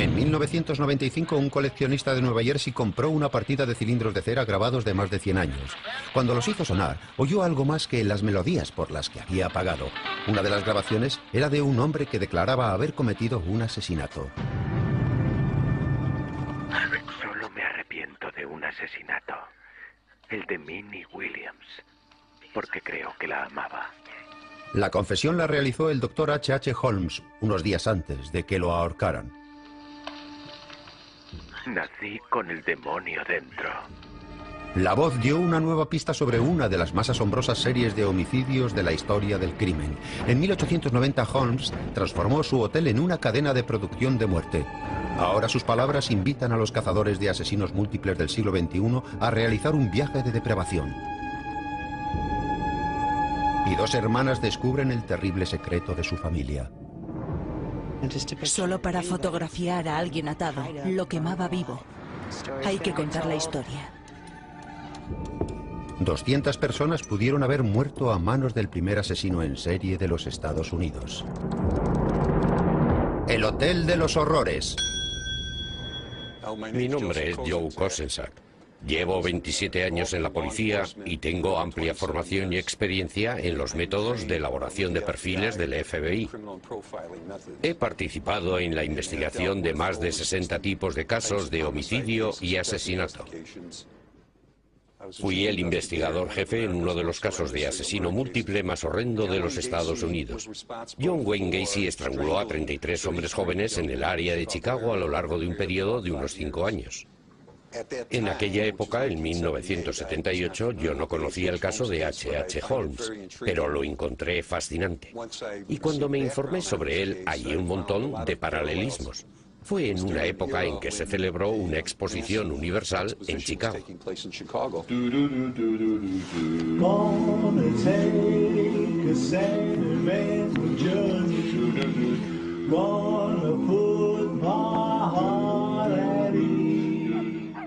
En 1995, un coleccionista de Nueva Jersey compró una partida de cilindros de cera grabados de más de 100 años. Cuando los hizo sonar, oyó algo más que las melodías por las que había pagado. Una de las grabaciones era de un hombre que declaraba haber cometido un asesinato. Solo me arrepiento de un asesinato. El de Minnie Williams. Porque creo que la amaba. La confesión la realizó el doctor H.H. Holmes unos días antes de que lo ahorcaran. Nací con el demonio dentro. La voz dio una nueva pista sobre una de las más asombrosas series de homicidios de la historia del crimen. En 1890, Holmes transformó su hotel en una cadena de producción de muerte. Ahora sus palabras invitan a los cazadores de asesinos múltiples del siglo XXI a realizar un viaje de depravación. Y dos hermanas descubren el terrible secreto de su familia. Solo para fotografiar a alguien atado, lo quemaba vivo. Hay que contar la historia. 200 personas pudieron haber muerto a manos del primer asesino en serie de los Estados Unidos. El Hotel de los Horrores. Mi nombre es Joe Kosenczak. Llevo 27 años en la policía y tengo amplia formación y experiencia en los métodos de elaboración de perfiles del FBI. He participado en la investigación de más de 60 tipos de casos de homicidio y asesinato. Fui el investigador jefe en uno de los casos de asesino múltiple más horrendo de los Estados Unidos. John Wayne Gacy estranguló a 33 hombres jóvenes en el área de Chicago a lo largo de un periodo de unos 5 años. En aquella época, en 1978, yo no conocía el caso de H.H. Holmes, pero lo encontré fascinante. Y cuando me informé sobre él, hallé un montón de paralelismos. Fue en una época en que se celebró una exposición universal en Chicago.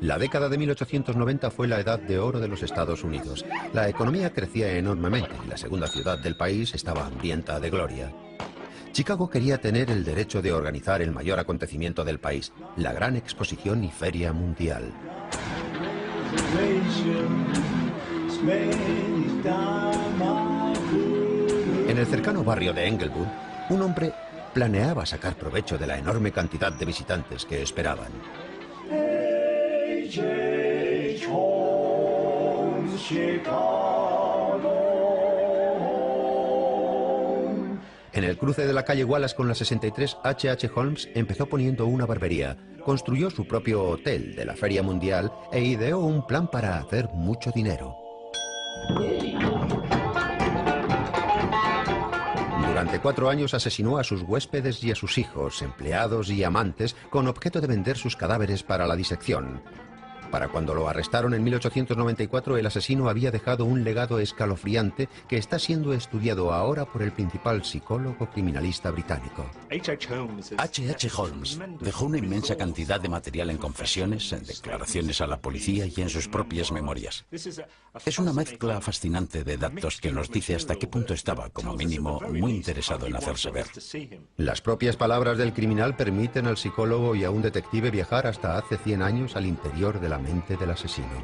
La década de 1890 fue la edad de oro de los Estados Unidos. La economía crecía enormemente y la segunda ciudad del país estaba hambrienta de gloria. Chicago quería tener el derecho de organizar el mayor acontecimiento del país, la gran exposición y feria mundial. En el cercano barrio de Englewood, un hombre planeaba sacar provecho de la enorme cantidad de visitantes que esperaban. En el cruce de la calle Wallace con la 63, H.H. Holmes empezó poniendo una barbería, construyó su propio hotel de la Feria Mundial e ideó un plan para hacer mucho dinero. Durante 4 años asesinó a sus huéspedes y a sus hijos, empleados y amantes con objeto de vender sus cadáveres para la disección. Para cuando lo arrestaron en 1894, el asesino había dejado un legado escalofriante que está siendo estudiado ahora por el principal psicólogo criminalista británico. H.H. Holmes dejó una inmensa cantidad de material en confesiones, en declaraciones a la policía y en sus propias memorias. Es una mezcla fascinante de datos que nos dice hasta qué punto estaba, como mínimo, muy interesado en hacerse ver. Las propias palabras del criminal permiten al psicólogo y a un detective viajar hasta hace 100 años al interior de la mente del asesino.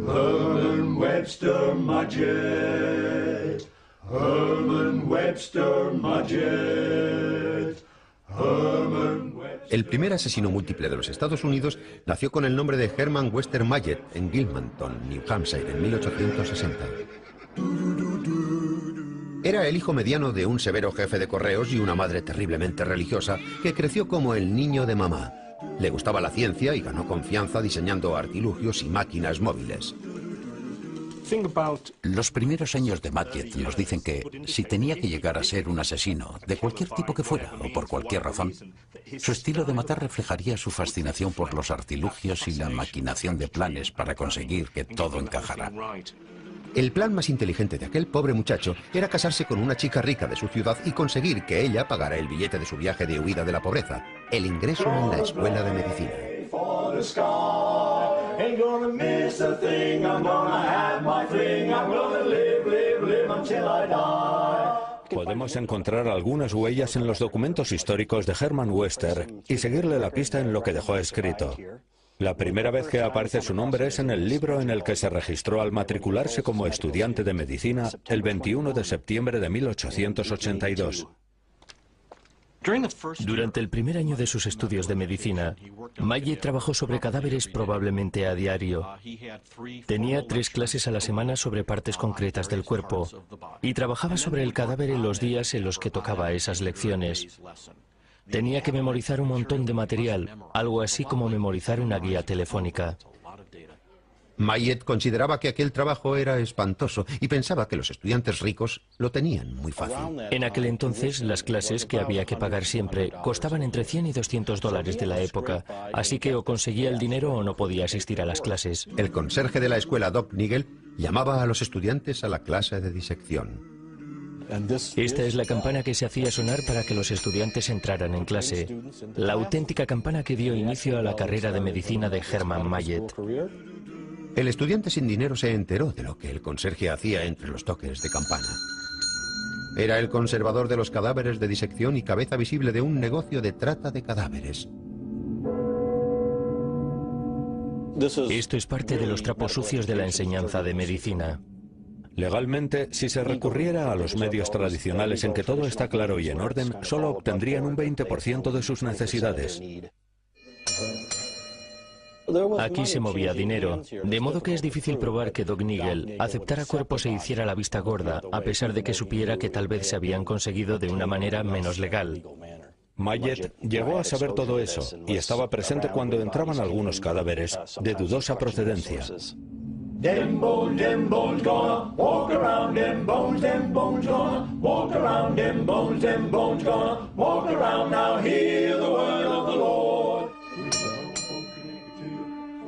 Herman Webster Mudgett, Herman Webster Mudgett, Herman Webster. El primer asesino múltiple de los Estados Unidos nació con el nombre de Herman Webster Mudgett en Gilmanton, New Hampshire, en 1860. Era el hijo mediano de un severo jefe de correos y una madre terriblemente religiosa que creció como el niño de mamá. Le gustaba la ciencia y ganó confianza diseñando artilugios y máquinas móviles. Los primeros años de Mudgett nos dicen que, si tenía que llegar a ser un asesino, de cualquier tipo que fuera o por cualquier razón, su estilo de matar reflejaría su fascinación por los artilugios y la maquinación de planes para conseguir que todo encajara. El plan más inteligente de aquel pobre muchacho era casarse con una chica rica de su ciudad y conseguir que ella pagara el billete de su viaje de huida de la pobreza, el ingreso en la escuela de medicina. Podemos encontrar algunas huellas en los documentos históricos de Hermann Webster y seguirle la pista en lo que dejó escrito. La primera vez que aparece su nombre es en el libro en el que se registró al matricularse como estudiante de medicina el 21 de septiembre de 1882. Durante el primer año de sus estudios de medicina, Mayet trabajó sobre cadáveres probablemente a diario. Tenía 3 clases a la semana sobre partes concretas del cuerpo y trabajaba sobre el cadáver en los días en los que tocaba esas lecciones. Tenía que memorizar un montón de material, algo así como memorizar una guía telefónica. Mayet consideraba que aquel trabajo era espantoso y pensaba que los estudiantes ricos lo tenían muy fácil. En aquel entonces, las clases, que había que pagar siempre, costaban entre 100 y 200 dólares de la época, así que o conseguía el dinero o no podía asistir a las clases. El conserje de la escuela, Doc Nigel, llamaba a los estudiantes a la clase de disección. Esta es la campana que se hacía sonar para que los estudiantes entraran en clase. La auténtica campana que dio inicio a la carrera de medicina de Hermann Mayet. El estudiante sin dinero se enteró de lo que el conserje hacía entre los toques de campana. Era el conservador de los cadáveres de disección y cabeza visible de un negocio de trata de cadáveres. Esto es parte de los trapos sucios de la enseñanza de medicina. Legalmente, si se recurriera a los medios tradicionales en que todo está claro y en orden, solo obtendrían un 20% de sus necesidades. Aquí se movía dinero, de modo que es difícil probar que Doc Nigel aceptara cuerpos e hiciera la vista gorda, a pesar de que supiera que tal vez se habían conseguido de una manera menos legal. Mayet llegó a saber todo eso y estaba presente cuando entraban algunos cadáveres de dudosa procedencia. Them bones gonna walk around, them bones gonna walk around, them bones gonna walk around. Now hear the word of the Lord.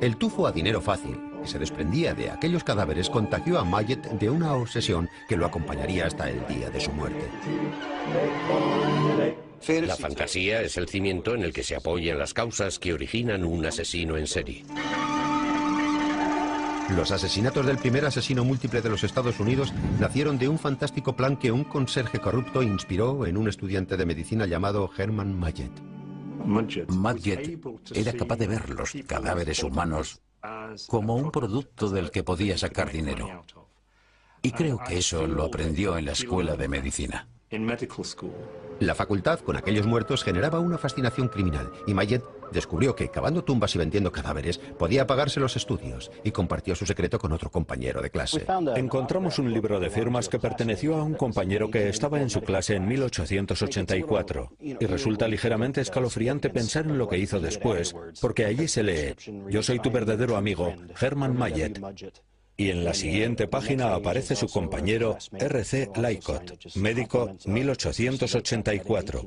El tufo a dinero fácil que se desprendía de aquellos cadáveres contagió a Mayet de una obsesión que lo acompañaría hasta el día de su muerte. La fantasía es el cimiento en el que se apoyan las causas que originan un asesino en serie. Los asesinatos del primer asesino múltiple de los Estados Unidos nacieron de un fantástico plan que un conserje corrupto inspiró en un estudiante de medicina llamado Hermann Mayet. Mayet era capaz de ver los cadáveres humanos como un producto del que podía sacar dinero. Y creo que eso lo aprendió en la escuela de medicina. La facultad con aquellos muertos generaba una fascinación criminal y Mayet descubrió que cavando tumbas y vendiendo cadáveres podía pagarse los estudios y compartió su secreto con otro compañero de clase. Encontramos un libro de firmas que perteneció a un compañero que estaba en su clase en 1884 y resulta ligeramente escalofriante pensar en lo que hizo después, porque allí se lee: "Yo soy tu verdadero amigo, Hermann Mayet". Y en la siguiente página aparece su compañero R.C. Lycott, médico, 1884.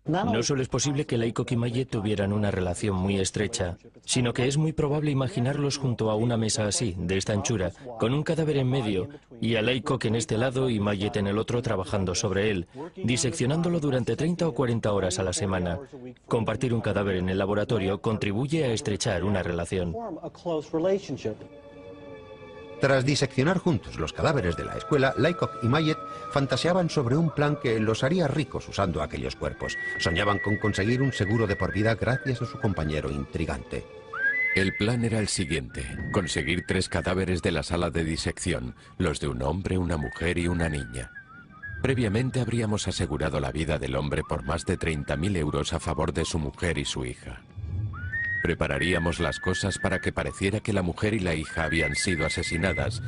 No solo es posible que Lycott y Mayet tuvieran una relación muy estrecha, sino que es muy probable imaginarlos junto a una mesa así, de esta anchura, con un cadáver en medio, y a Lycott en este lado y Mayet en el otro trabajando sobre él, diseccionándolo durante 30 o 40 horas a la semana. Compartir un cadáver en el laboratorio contribuye a estrechar una relación. Tras diseccionar juntos los cadáveres de la escuela, Lycott y Mayet fantaseaban sobre un plan que los haría ricos usando aquellos cuerpos. Soñaban con conseguir un seguro de por vida gracias a su compañero intrigante. El plan era el siguiente: conseguir 3 cadáveres de la sala de disección, los de un hombre, una mujer y una niña. Previamente habríamos asegurado la vida del hombre por más de 30.000 euros a favor de su mujer y su hija. Prepararíamos las cosas para que pareciera que la mujer y la hija habían sido asesinadas,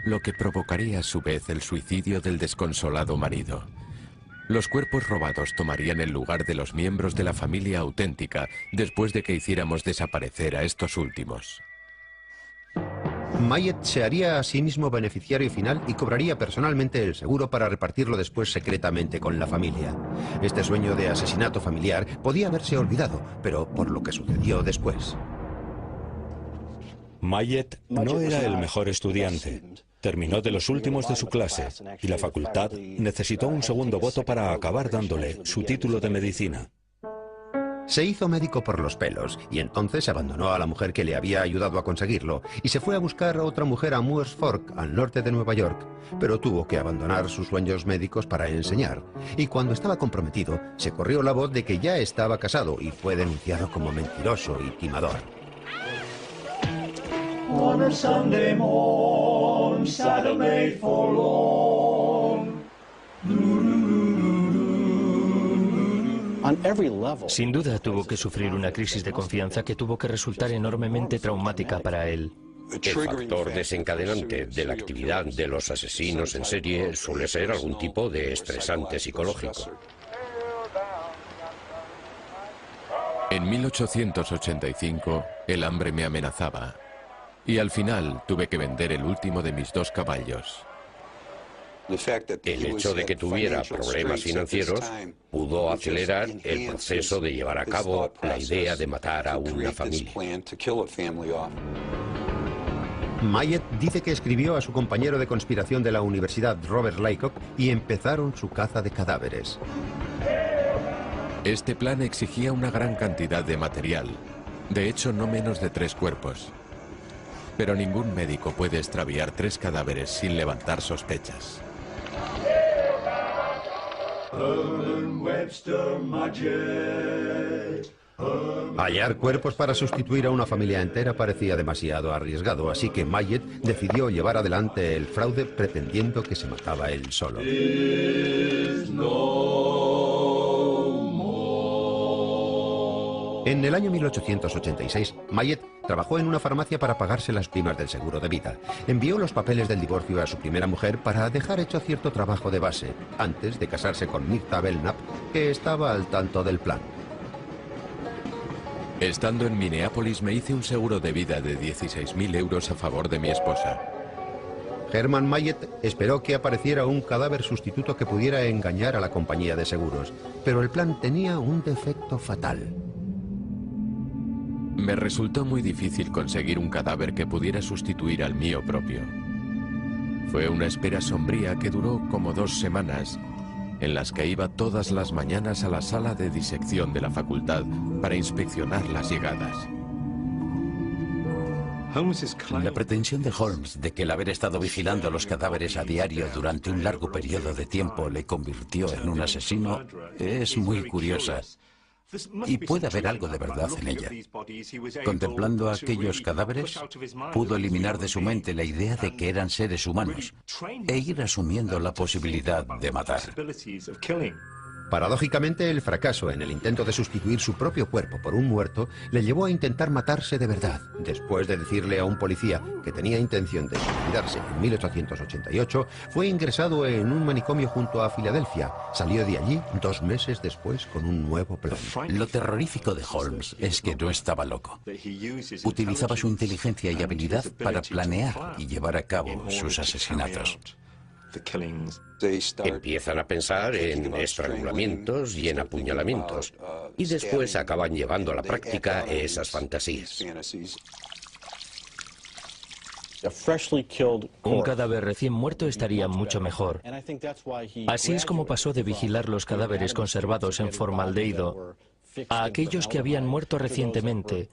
lo que provocaría a su vez el suicidio del desconsolado marido. Los cuerpos robados tomarían el lugar de los miembros de la familia auténtica después de que hiciéramos desaparecer a estos últimos. Mayet se haría a sí mismo beneficiario final y cobraría personalmente el seguro para repartirlo después secretamente con la familia. Este sueño de asesinato familiar podía haberse olvidado, pero por lo que sucedió después. Mayet no era el mejor estudiante. Terminó de los últimos de su clase y la facultad necesitó un segundo voto para acabar dándole su título de medicina. Se hizo médico por los pelos y entonces abandonó a la mujer que le había ayudado a conseguirlo y se fue a buscar a otra mujer a Moores Fork, al norte de Nueva York, pero tuvo que abandonar sus sueños médicos para enseñar. Y cuando estaba comprometido, se corrió la voz de que ya estaba casado y fue denunciado como mentiroso y timador. On a Sunday morn, Saturday forlorn. Sin duda tuvo que sufrir una crisis de confianza que tuvo que resultar enormemente traumática para él. El factor desencadenante de la actividad de los asesinos en serie suele ser algún tipo de estresante psicológico. En 1885, el hambre me amenazaba y al final tuve que vender el último de mis 2 caballos. El hecho de que tuviera problemas financieros pudo acelerar el proceso de llevar a cabo la idea de matar a una familia. Mayet dice que escribió a su compañero de conspiración de la universidad, Robert Laycock, y empezaron su caza de cadáveres. Este plan exigía una gran cantidad de material, de hecho no menos de 3 cuerpos. Pero ningún médico puede extraviar 3 cadáveres sin levantar sospechas. Hallar cuerpos para sustituir a una familia entera parecía demasiado arriesgado, así que Mayet decidió llevar adelante el fraude pretendiendo que se mataba él solo. En el año 1886, Mayet trabajó en una farmacia para pagarse las primas del seguro de vida. Envió los papeles del divorcio a su primera mujer para dejar hecho cierto trabajo de base, antes de casarse con Myrta Belknap, que estaba al tanto del plan. Estando en Minneapolis me hice un seguro de vida de 16.000 euros a favor de mi esposa. Herman Mayet esperó que apareciera un cadáver sustituto que pudiera engañar a la compañía de seguros, pero el plan tenía un defecto fatal. Me resultó muy difícil conseguir un cadáver que pudiera sustituir al mío propio. Fue una espera sombría que duró como 2 semanas, en las que iba todas las mañanas a la sala de disección de la facultad para inspeccionar las llegadas. La pretensión de Holmes de que el haber estado vigilando los cadáveres a diario durante un largo periodo de tiempo le convirtió en un asesino es muy curiosa. Y puede haber algo de verdad en ella. Contemplando aquellos cadáveres, pudo eliminar de su mente la idea de que eran seres humanos e ir asumiendo la posibilidad de matar. Paradójicamente, el fracaso en el intento de sustituir su propio cuerpo por un muerto le llevó a intentar matarse de verdad. Después de decirle a un policía que tenía intención de suicidarse en 1888, fue ingresado en un manicomio junto a Filadelfia. Salió de allí 2 meses después con un nuevo plan. Lo terrorífico de Holmes es que no estaba loco. Utilizaba su inteligencia y habilidad para planear y llevar a cabo sus asesinatos. Empiezan a pensar en estrangulamientos y en apuñalamientos, y después acaban llevando a la práctica esas fantasías. Un cadáver recién muerto estaría mucho mejor. Así es como pasó de vigilar los cadáveres conservados en formaldehído a aquellos que habían muerto recientemente,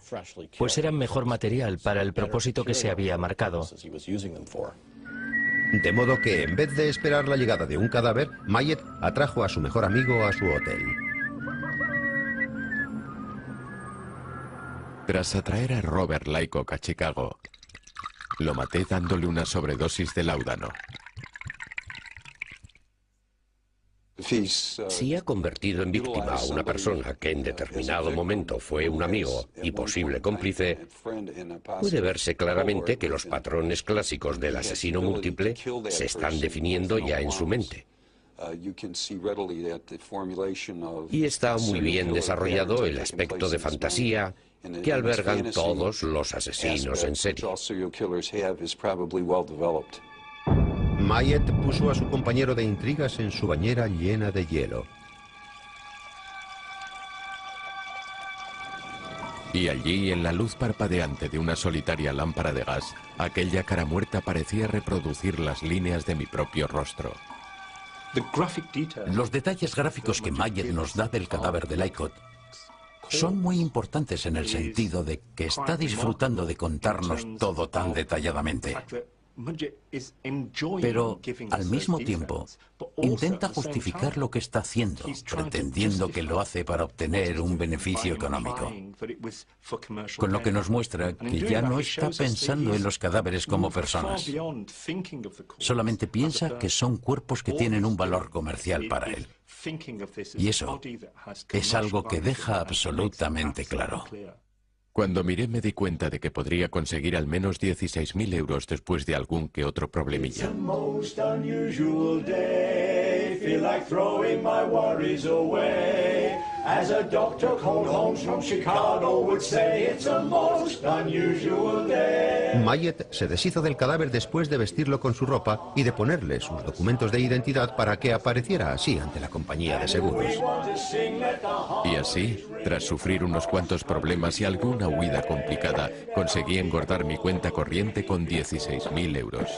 pues eran mejor material para el propósito que se había marcado. De modo que, en vez de esperar la llegada de un cadáver, Mayet atrajo a su mejor amigo a su hotel. Tras atraer a Robert Laycock a Chicago, lo maté dándole una sobredosis de láudano. Si ha convertido en víctima a una persona que en determinado momento fue un amigo y posible cómplice, puede verse claramente que los patrones clásicos del asesino múltiple se están definiendo ya en su mente. Y está muy bien desarrollado el aspecto de fantasía que albergan todos los asesinos en serie. Mayet puso a su compañero de intrigas en su bañera llena de hielo. Y allí, en la luz parpadeante de una solitaria lámpara de gas, aquella cara muerta parecía reproducir las líneas de mi propio rostro. Los detalles gráficos que Mayet nos da del cadáver de Laycock son muy importantes en el sentido de que está disfrutando de contarnos todo tan detalladamente. Pero, al mismo tiempo, intenta justificar lo que está haciendo, pretendiendo que lo hace para obtener un beneficio económico. Con lo que nos muestra que ya no está pensando en los cadáveres como personas. Solamente piensa que son cuerpos que tienen un valor comercial para él. Y eso es algo que deja absolutamente claro. Cuando miré me di cuenta de que podría conseguir al menos 16.000 euros después de algún que otro problemilla. Mayet se deshizo del cadáver después de vestirlo con su ropa y de ponerle sus documentos de identidad para que apareciera así ante la compañía de seguros. Y así, tras sufrir unos cuantos problemas y alguna huida complicada, conseguí engordar mi cuenta corriente con 16.000 euros.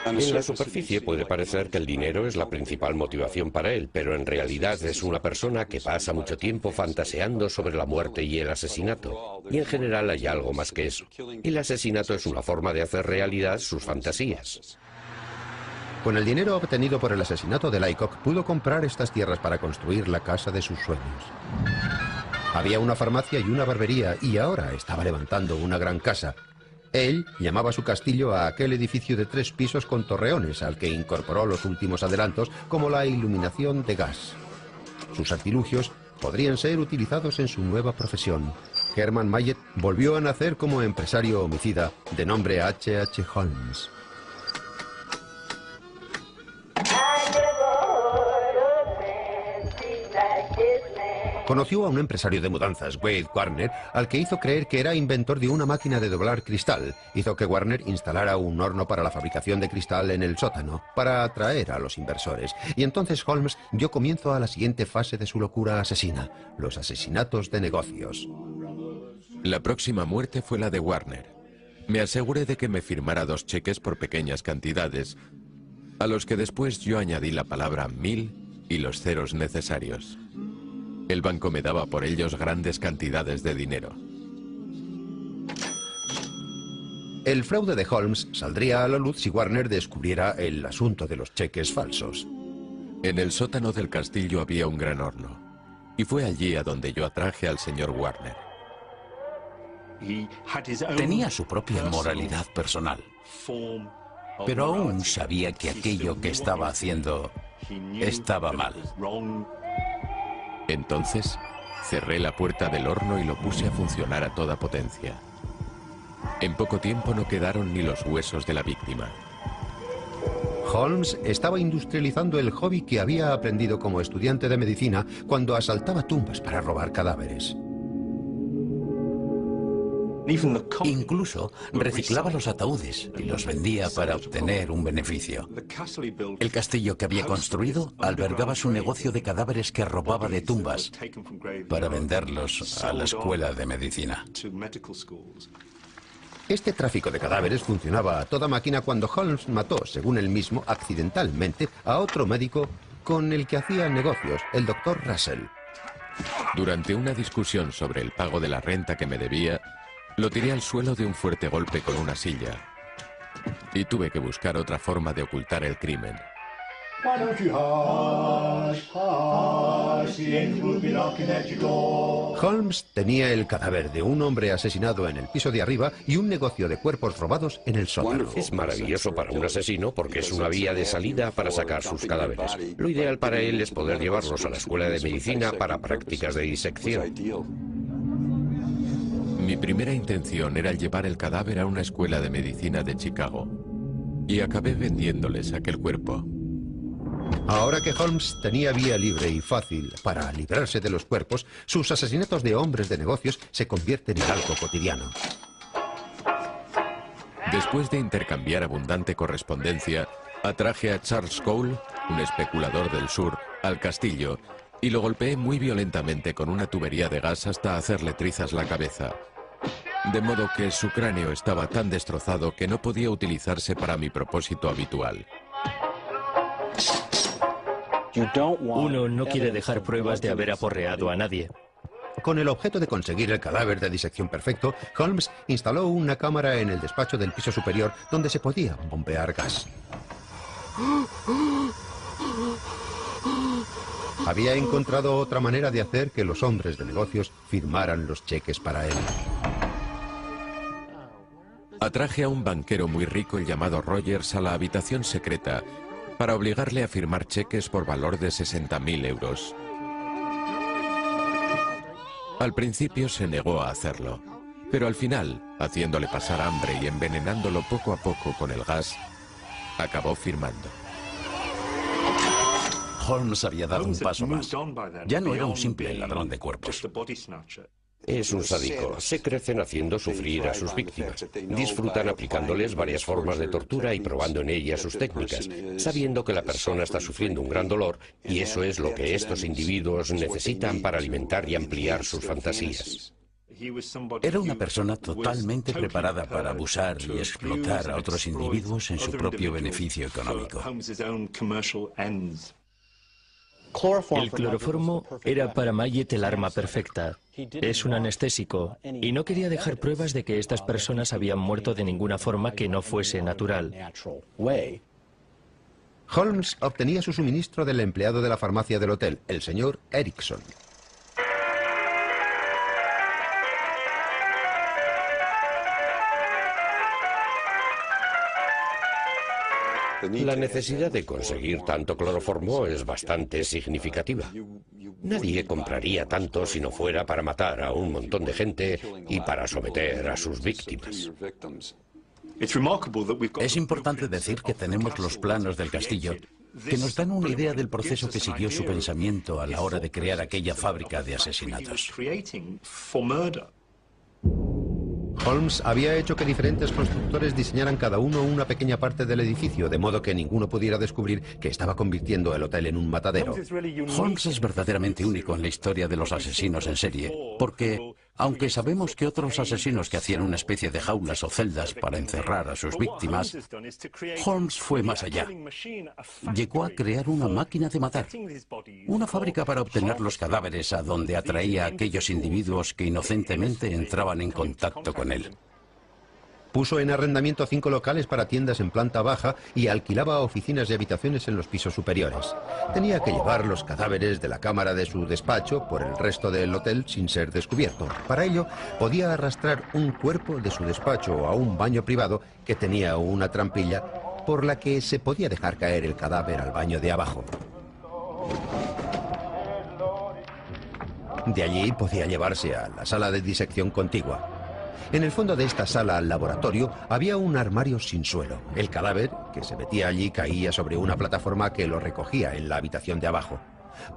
En la superficie puede parecer que el dinero es la principal motivación para él, pero en realidad es una persona que pasa mucho tiempo fantaseando sobre la muerte y el asesinato. Y en general hay algo más que eso. Y el asesinato es una forma de hacer realidad sus fantasías. Con el dinero obtenido por el asesinato de Laycock, pudo comprar estas tierras para construir la casa de sus sueños. Había una farmacia y una barbería, y ahora estaba levantando una gran casa. Él llamaba su castillo a aquel edificio de 3 pisos con torreones, al que incorporó los últimos adelantos, como la iluminación de gas. Sus artilugios podrían ser utilizados en su nueva profesión. Herman Mayet volvió a nacer como empresario homicida, de nombre H.H. Holmes. Conoció a un empresario de mudanzas, Wade Warner, al que hizo creer que era inventor de una máquina de doblar cristal. Hizo que Warner instalara un horno para la fabricación de cristal en el sótano, para atraer a los inversores. Y entonces Holmes dio comienzo a la siguiente fase de su locura asesina, los asesinatos de negocios. La próxima muerte fue la de Warner. Me aseguré de que me firmara 2 cheques por pequeñas cantidades, a los que después yo añadí la palabra 1000 y los ceros necesarios. El banco me daba por ellos grandes cantidades de dinero. El fraude de Holmes saldría a la luz si Warner descubriera el asunto de los cheques falsos. En el sótano del castillo había un gran horno, y fue allí a donde yo atraje al señor Warner. Tenía su propia moralidad personal, pero aún sabía que aquello que estaba haciendo estaba mal. Entonces, cerré la puerta del horno y lo puse a funcionar a toda potencia. En poco tiempo no quedaron ni los huesos de la víctima. Holmes estaba industrializando el hobby que había aprendido como estudiante de medicina cuando asaltaba tumbas para robar cadáveres. Incluso reciclaba los ataúdes y los vendía para obtener un beneficio. El castillo que había construido albergaba su negocio de cadáveres que robaba de tumbas para venderlos a la escuela de medicina. Este tráfico de cadáveres funcionaba a toda máquina cuando Holmes mató, según él mismo, accidentalmente a otro médico con el que hacía negocios, el Dr. Russell. Durante una discusión sobre el pago de la renta que me debía, lo tiré al suelo de un fuerte golpe con una silla. Y tuve que buscar otra forma de ocultar el crimen. Holmes tenía el cadáver de un hombre asesinado en el piso de arriba y un negocio de cuerpos robados en el sótano. Es maravilloso para un asesino porque es una vía de salida para sacar sus cadáveres. Lo ideal para él es poder llevarlos a la escuela de medicina para prácticas de disección. Mi primera intención era llevar el cadáver a una escuela de medicina de Chicago. Y acabé vendiéndoles aquel cuerpo. Ahora que Holmes tenía vía libre y fácil para librarse de los cuerpos, sus asesinatos de hombres de negocios se convierten en algo cotidiano. Después de intercambiar abundante correspondencia, atraje a Charles Cole, un especulador del sur, al castillo y lo golpeé muy violentamente con una tubería de gas hasta hacerle trizas la cabeza. De modo que su cráneo estaba tan destrozado que no podía utilizarse para mi propósito habitual. Uno no quiere dejar pruebas de haber aporreado a nadie. Con el objeto de conseguir el cadáver de disección perfecto, Holmes instaló una cámara en el despacho del piso superior donde se podía bombear gas. Había encontrado otra manera de hacer que los hombres de negocios firmaran los cheques para él. Atraje a un banquero muy rico llamado Rogers a la habitación secreta para obligarle a firmar cheques por valor de 60.000 euros. Al principio se negó a hacerlo, pero al final, haciéndole pasar hambre y envenenándolo poco a poco con el gas, acabó firmando. Holmes había dado un paso más. Ya no era un simple ladrón de cuerpos. Es un sádico. Se crecen haciendo sufrir a sus víctimas. Disfrutan aplicándoles varias formas de tortura y probando en ellas sus técnicas, sabiendo que la persona está sufriendo un gran dolor y eso es lo que estos individuos necesitan para alimentar y ampliar sus fantasías. Era una persona totalmente preparada para abusar y explotar a otros individuos en su propio beneficio económico. El cloroformo era para Mayet el arma perfecta. Es un anestésico y no quería dejar pruebas de que estas personas habían muerto de ninguna forma que no fuese natural. Holmes obtenía su suministro del empleado de la farmacia del hotel, el señor Erickson. La necesidad de conseguir tanto cloroformo es bastante significativa. Nadie compraría tanto si no fuera para matar a un montón de gente y para someter a sus víctimas. Es importante decir que tenemos los planos del castillo que nos dan una idea del proceso que siguió su pensamiento a la hora de crear aquella fábrica de asesinatos. Holmes había hecho que diferentes constructores diseñaran cada uno una pequeña parte del edificio, de modo que ninguno pudiera descubrir que estaba convirtiendo el hotel en un matadero. Holmes es verdaderamente único en la historia de los asesinos en serie, porque, aunque sabemos que otros asesinos que hacían una especie de jaulas o celdas para encerrar a sus víctimas, Holmes fue más allá. Llegó a crear una máquina de matar, una fábrica para obtener los cadáveres a donde atraía a aquellos individuos que inocentemente entraban en contacto con él. Puso en arrendamiento 5 locales para tiendas en planta baja y alquilaba oficinas y habitaciones en los pisos superiores. Tenía que llevar los cadáveres de la cámara de su despacho por el resto del hotel sin ser descubierto. Para ello, podía arrastrar un cuerpo de su despacho a un baño privado que tenía una trampilla por la que se podía dejar caer el cadáver al baño de abajo. De allí podía llevarse a la sala de disección contigua. En el fondo de esta sala al laboratorio había un armario sin suelo. El cadáver que se metía allí caía sobre una plataforma que lo recogía en la habitación de abajo.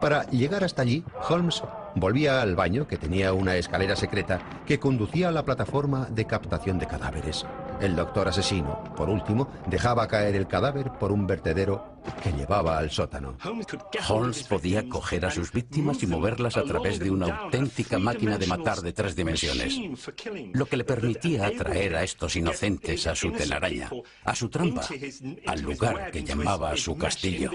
Para llegar hasta allí, Holmes volvía al baño, que tenía una escalera secreta que conducía a la plataforma de captación de cadáveres. El doctor asesino, por último, dejaba caer el cadáver por un vertedero que llevaba al sótano. Holmes podía coger a sus víctimas y moverlas a través de una auténtica máquina de matar de 3 dimensiones, lo que le permitía atraer a estos inocentes a su telaraña, a su trampa, al lugar que llamaba su castillo.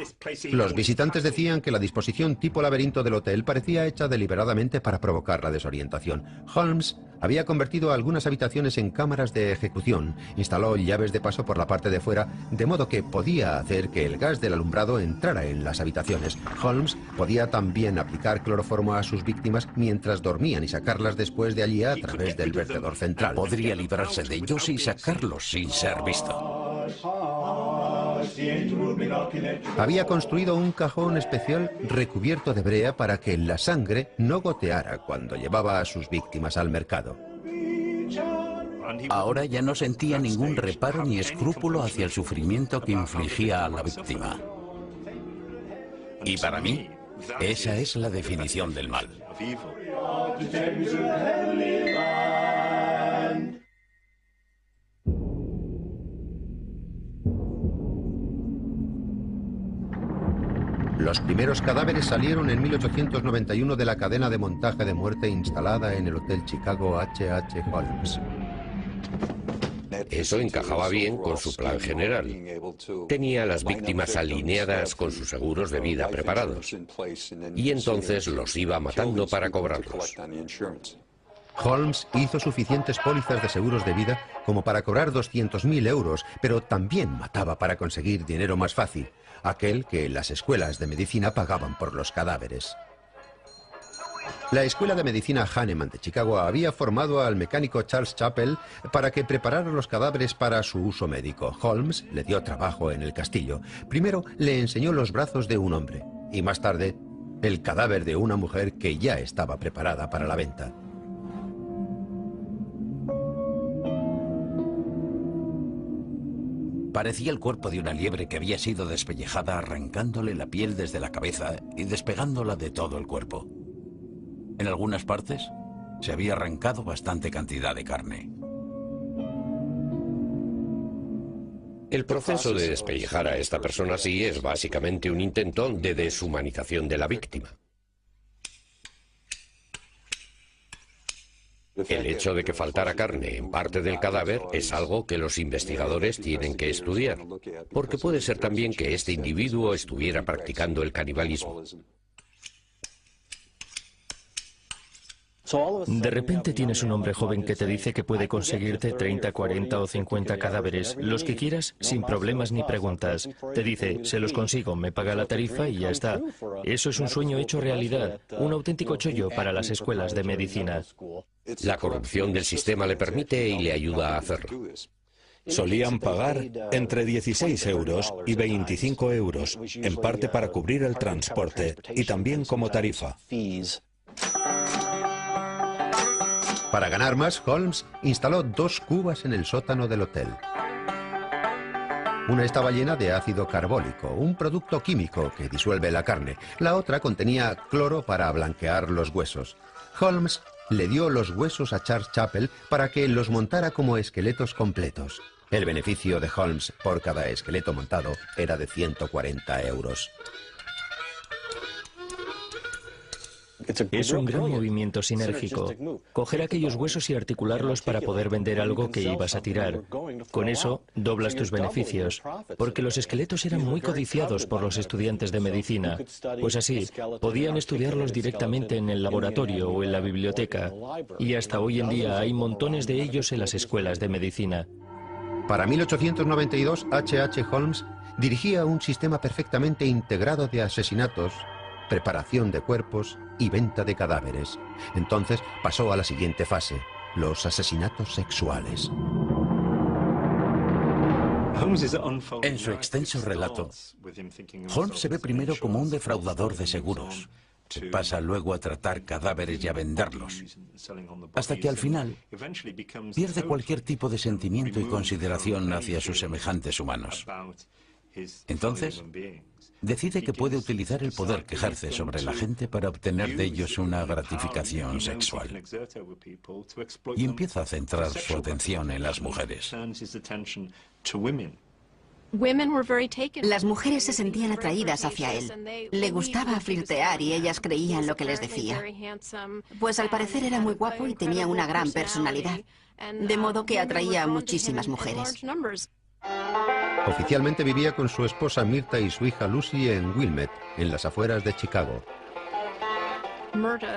Los visitantes decían que la disposición tipo laberinto del hotel parecía hecha deliberadamente para provocar la desorientación. Holmes había convertido algunas habitaciones en cámaras de ejecución, instaló llaves de paso por la parte de fuera, de modo que podía hacer que el gas del alumbrado entrara en las habitaciones. Holmes podía también aplicar cloroformo a sus víctimas mientras dormían y sacarlas después de allí a través del vertedor central. Podría librarse de ellos y sacarlos sin ser visto. Había construido un cajón especial recubierto de brea para que la sangre no goteara cuando llevaba a sus víctimas al mercado. Ahora ya no sentía ningún reparo ni escrúpulo hacia el sufrimiento que infligía a la víctima. Y para mí, esa es la definición del mal. Los primeros cadáveres salieron en 1891 de la cadena de montaje de muerte instalada en el Hotel Chicago H.H. Holmes. Eso encajaba bien con su plan general. Tenía a las víctimas alineadas con sus seguros de vida preparados. Y entonces los iba matando para cobrarlos. Holmes hizo suficientes pólizas de seguros de vida como para cobrar 200.000 euros, pero también mataba para conseguir dinero más fácil, aquel que las escuelas de medicina pagaban por los cadáveres. La Escuela de Medicina Hahnemann de Chicago había formado al mecánico Charles Chappell para que preparara los cadáveres para su uso médico. Holmes le dio trabajo en el castillo. Primero le enseñó los brazos de un hombre y más tarde el cadáver de una mujer que ya estaba preparada para la venta. Parecía el cuerpo de una liebre que había sido despellejada, arrancándole la piel desde la cabeza y despegándola de todo el cuerpo. En algunas partes se había arrancado bastante cantidad de carne. El proceso de despellejar a esta persona así es básicamente un intento de deshumanización de la víctima. El hecho de que faltara carne en parte del cadáver es algo que los investigadores tienen que estudiar, porque puede ser también que este individuo estuviera practicando el canibalismo. De repente tienes un hombre joven que te dice que puede conseguirte 30, 40 o 50 cadáveres, los que quieras, sin problemas ni preguntas. Te dice, se los consigo, me paga la tarifa y ya está. Eso es un sueño hecho realidad, un auténtico chollo para las escuelas de medicina. La corrupción del sistema le permite y le ayuda a hacerlo. Solían pagar entre 16 euros y 25 euros, en parte para cubrir el transporte y también como tarifa. Para ganar más, Holmes instaló 2 cubas en el sótano del hotel. Una estaba llena de ácido carbólico, un producto químico que disuelve la carne. La otra contenía cloro para blanquear los huesos. Holmes le dio los huesos a Charles Chappell para que los montara como esqueletos completos. El beneficio de Holmes por cada esqueleto montado era de 140 euros. Es un gran movimiento sinérgico. Coger aquellos huesos y articularlos para poder vender algo que ibas a tirar. Con eso doblas tus beneficios, porque los esqueletos eran muy codiciados por los estudiantes de medicina. Pues así, podían estudiarlos directamente en el laboratorio o en la biblioteca. Y hasta hoy en día hay montones de ellos en las escuelas de medicina. Para 1892, H.H. Holmes dirigía un sistema perfectamente integrado de asesinatos, preparación de cuerpos y venta de cadáveres. Entonces pasó a la siguiente fase, los asesinatos sexuales. En su extenso relato, Holmes se ve primero como un defraudador de seguros. Pasa luego a tratar cadáveres y a venderlos, hasta que al final pierde cualquier tipo de sentimiento y consideración hacia sus semejantes humanos. Entonces, decide que puede utilizar el poder que ejerce sobre la gente para obtener de ellos una gratificación sexual. Y empieza a centrar su atención en las mujeres. Las mujeres se sentían atraídas hacia él. Le gustaba flirtear y ellas creían lo que les decía. Pues al parecer era muy guapo y tenía una gran personalidad, de modo que atraía a muchísimas mujeres. Oficialmente vivía con su esposa Mirta y su hija Lucy en Wilmette, en las afueras de Chicago.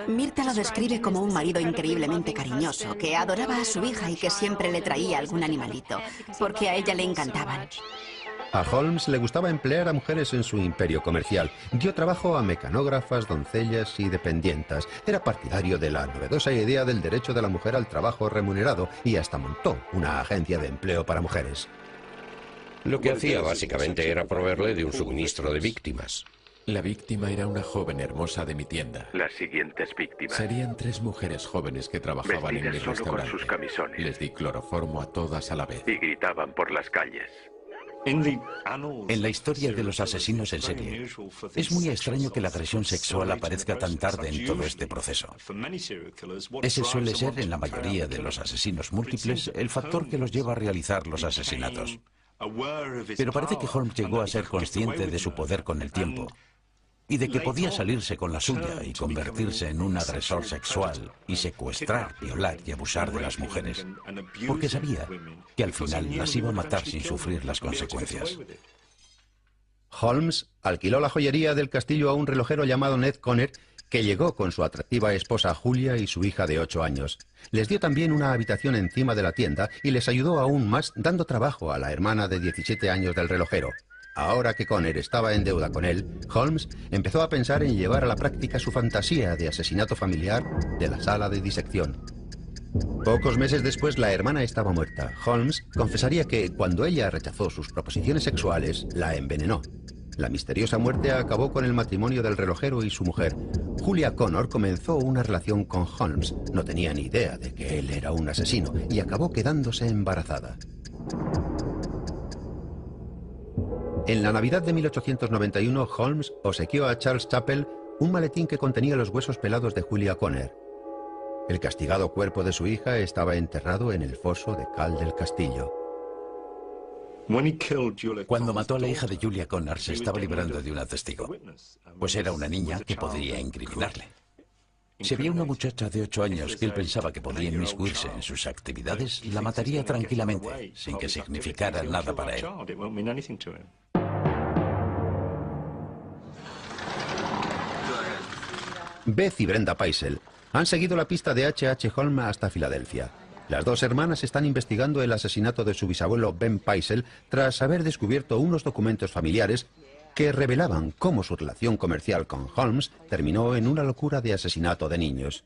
Mirta lo describe como un marido increíblemente cariñoso, que adoraba a su hija y que siempre le traía algún animalito, porque a ella le encantaban. A Holmes le gustaba emplear a mujeres en su imperio comercial. Dio trabajo a mecanógrafas, doncellas y dependientas. Era partidario de la novedosa idea del derecho de la mujer al trabajo remunerado y hasta montó una agencia de empleo para mujeres. Lo que hacía básicamente era proveerle de un suministro de víctimas. La víctima era una joven hermosa de mi tienda. Las siguientes víctimas. Serían 3 mujeres jóvenes que trabajaban en mi Vestidas solo con restaurante. sus camisones. Les di cloroformo a todas a la vez. Y gritaban por las calles. En la historia de los asesinos en serie, es muy extraño que la agresión sexual aparezca tan tarde en todo este proceso. Ese suele ser, en la mayoría de los asesinos múltiples, el factor que los lleva a realizar los asesinatos. Pero parece que Holmes llegó a ser consciente de su poder con el tiempo y de que podía salirse con la suya y convertirse en un agresor sexual y secuestrar, violar y abusar de las mujeres, porque sabía que al final las iba a matar sin sufrir las consecuencias. Holmes alquiló la joyería del castillo a un relojero llamado Ned Conner, que llegó con su atractiva esposa Julia y su hija de 8 años. Les dio también una habitación encima de la tienda y les ayudó aún más dando trabajo a la hermana de 17 años del relojero. Ahora que Conner estaba en deuda con él, Holmes empezó a pensar en llevar a la práctica su fantasía de asesinato familiar de la sala de disección. Pocos meses después la hermana estaba muerta. Holmes confesaría que cuando ella rechazó sus proposiciones sexuales, la envenenó. La misteriosa muerte acabó con el matrimonio del relojero y su mujer. Julia Connor comenzó una relación con Holmes. No tenía ni idea de que él era un asesino y acabó quedándose embarazada. En la Navidad de 1891, Holmes obsequió a Charles Chappell un maletín que contenía los huesos pelados de Julia Connor. El castigado cuerpo de su hija estaba enterrado en el foso de cal del castillo. Cuando mató a la hija de Julia Connor, se estaba librando de una testigo, pues era una niña que podría incriminarle. Si había una muchacha de 8 años que él pensaba que podía inmiscuirse en sus actividades, la mataría tranquilamente, sin que significara nada para él. Beth y Brenda Paisel han seguido la pista de H.H. Holmes hasta Filadelfia. Las dos hermanas están investigando el asesinato de su bisabuelo Ben Paisel tras haber descubierto unos documentos familiares que revelaban cómo su relación comercial con Holmes terminó en una locura de asesinato de niños.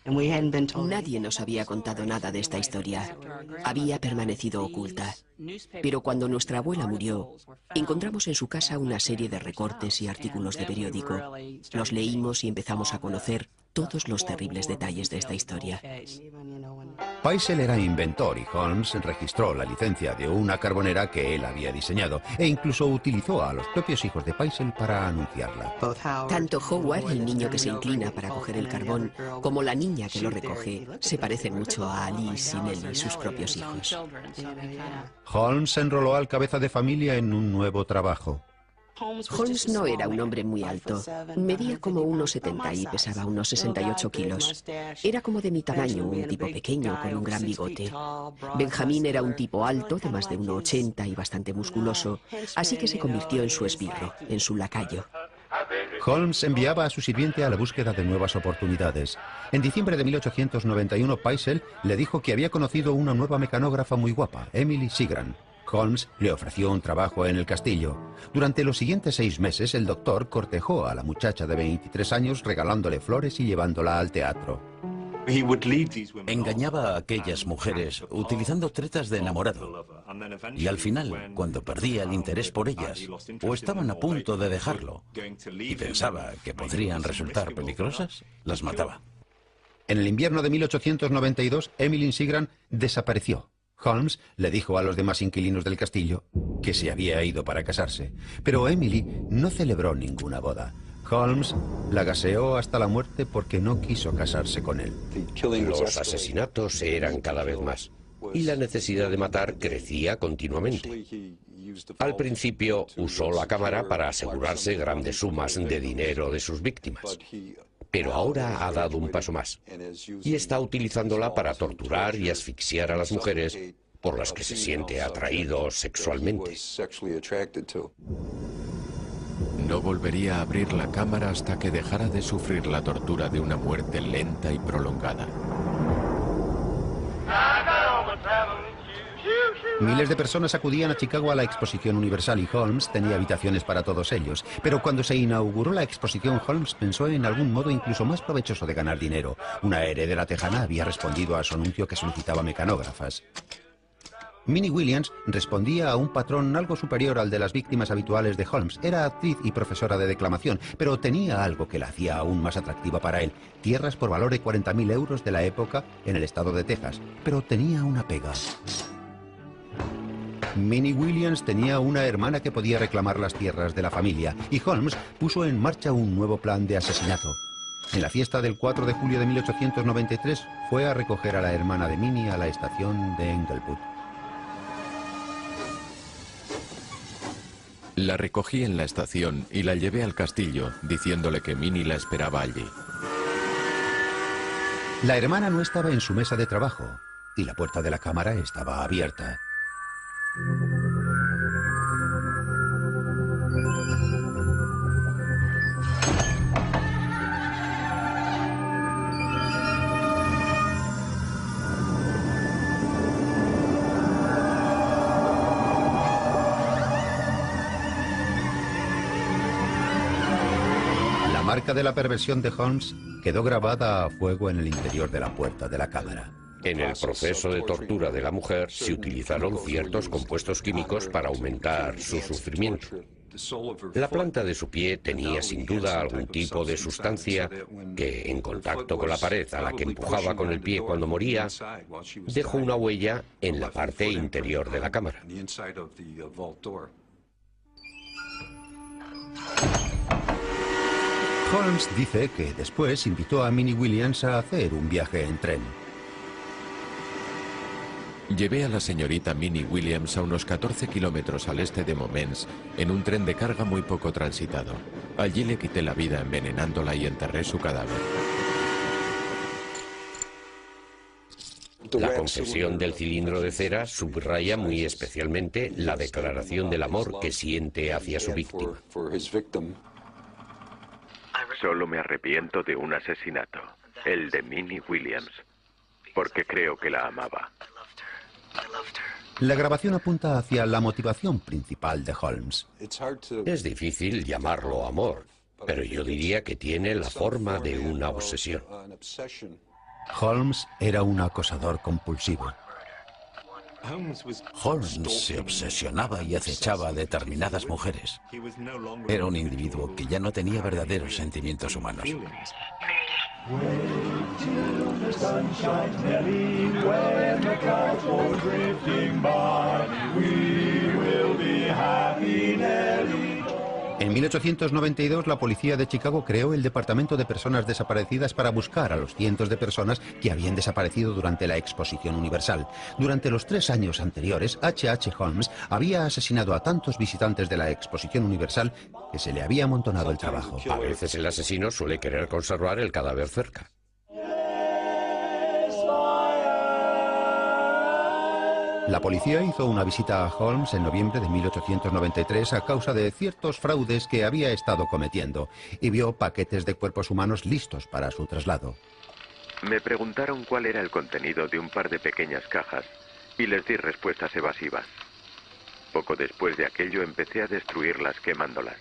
Nadie nos había contado nada de esta historia. Había permanecido oculta. Pero cuando nuestra abuela murió, encontramos en su casa una serie de recortes y artículos de periódico. Los leímos y empezamos a conocer todos los terribles detalles de esta historia. Paisel era inventor y Holmes registró la licencia de una carbonera que él había diseñado e incluso utilizó a los propios hijos de Paisel para anunciarla. Tanto Howard, el niño que se inclina para coger el carbón, como la niña que lo recoge, se parecen mucho a Alice y Nellie, sus propios hijos. Holmes se enroló al cabeza de familia en un nuevo trabajo. Holmes no era un hombre muy alto. Medía como 1,70 y pesaba unos 68 kilos. Era como de mi tamaño, un tipo pequeño con un gran bigote. Benjamín era un tipo alto, de más de 1,80 y bastante musculoso, así que se convirtió en su esbirro, en su lacayo. Holmes enviaba a su sirviente a la búsqueda de nuevas oportunidades. En diciembre de 1891, Paisel le dijo que había conocido una nueva mecanógrafa muy guapa, Emily Seagran. Holmes le ofreció un trabajo en el castillo. Durante los siguientes 6 meses, el doctor cortejó a la muchacha de 23 años regalándole flores y llevándola al teatro. Engañaba a aquellas mujeres utilizando tretas de enamorado. Y al final, cuando perdía el interés por ellas, o estaban a punto de dejarlo, y pensaba que podrían resultar peligrosas, las mataba. En el invierno de 1892, Emily Seagran desapareció. Holmes le dijo a los demás inquilinos del castillo que se había ido para casarse, pero Emily no celebró ninguna boda. Holmes la gaseó hasta la muerte porque no quiso casarse con él. Los asesinatos eran cada vez más y la necesidad de matar crecía continuamente. Al principio usó la cámara para asegurarse grandes sumas de dinero de sus víctimas. Pero ahora ha dado un paso más y está utilizándola para torturar y asfixiar a las mujeres por las que se siente atraído sexualmente. No volvería a abrir la cámara hasta que dejara de sufrir la tortura de una muerte lenta y prolongada. Miles de personas acudían a Chicago a la Exposición Universal y Holmes tenía habitaciones para todos ellos. Pero cuando se inauguró la exposición, Holmes pensó en algún modo incluso más provechoso de ganar dinero. Una heredera tejana había respondido a su anuncio que solicitaba mecanógrafas. Minnie Williams respondía a un patrón algo superior al de las víctimas habituales de Holmes. Era actriz y profesora de declamación, pero tenía algo que la hacía aún más atractiva para él. Tierras por valor de 40.000 euros de la época en el estado de Texas. Pero tenía una pega. Minnie Williams tenía una hermana que podía reclamar las tierras de la familia, y Holmes puso en marcha un nuevo plan de asesinato. En la fiesta del 4 de julio de 1893 fue a recoger a la hermana de Minnie a la estación de Englewood. La recogí en la estación y la llevé al castillo, diciéndole que Minnie la esperaba allí. La hermana no estaba en su mesa de trabajo y la puerta de la cámara estaba abierta. La marca de la perversión de Holmes quedó grabada a fuego en el interior de la puerta de la cámara. En el proceso de tortura de la mujer se utilizaron ciertos compuestos químicos para aumentar su sufrimiento. La planta de su pie tenía sin duda algún tipo de sustancia que, en contacto con la pared a la que empujaba con el pie cuando moría, dejó una huella en la parte interior de la cámara. Holmes dice que después invitó a Minnie Williams a hacer un viaje en tren. Llevé a la señorita Minnie Williams a unos 14 kilómetros al este de Moments en un tren de carga muy poco transitado. Allí le quité la vida envenenándola y enterré su cadáver. La confesión del cilindro de cera subraya muy especialmente la declaración del amor que siente hacia su víctima. Solo me arrepiento de un asesinato, el de Minnie Williams, porque creo que la amaba. La grabación apunta hacia la motivación principal de Holmes. Es difícil llamarlo amor, pero yo diría que tiene la forma de una obsesión. Holmes era un acosador compulsivo. Holmes se obsesionaba y acechaba a determinadas mujeres. Era un individuo que ya no tenía verdaderos sentimientos humanos. En 1892, la policía de Chicago creó el Departamento de Personas Desaparecidas para buscar a los cientos de personas que habían desaparecido durante la Exposición Universal. Durante los 3 años anteriores, H.H. Holmes había asesinado a tantos visitantes de la Exposición Universal que se le había amontonado el trabajo. A veces el asesino suele querer conservar el cadáver cerca. La policía hizo una visita a Holmes en noviembre de 1893 a causa de ciertos fraudes que había estado cometiendo y vio paquetes de cuerpos humanos listos para su traslado. Me preguntaron cuál era el contenido de un par de pequeñas cajas y les di respuestas evasivas. Poco después de aquello empecé a destruirlas quemándolas.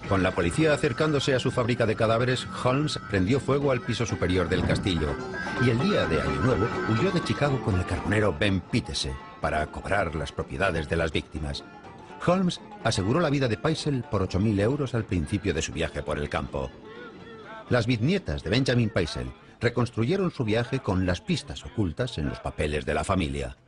Con la policía acercándose a su fábrica de cadáveres, Holmes prendió fuego al piso superior del castillo y el día de Año Nuevo huyó de Chicago con el carbonero Ben Pitese para cobrar las propiedades de las víctimas. Holmes aseguró la vida de Paisel por 8.000 euros al principio de su viaje por el campo. Las bisnietas de Benjamin Paisel reconstruyeron su viaje con las pistas ocultas en los papeles de la familia.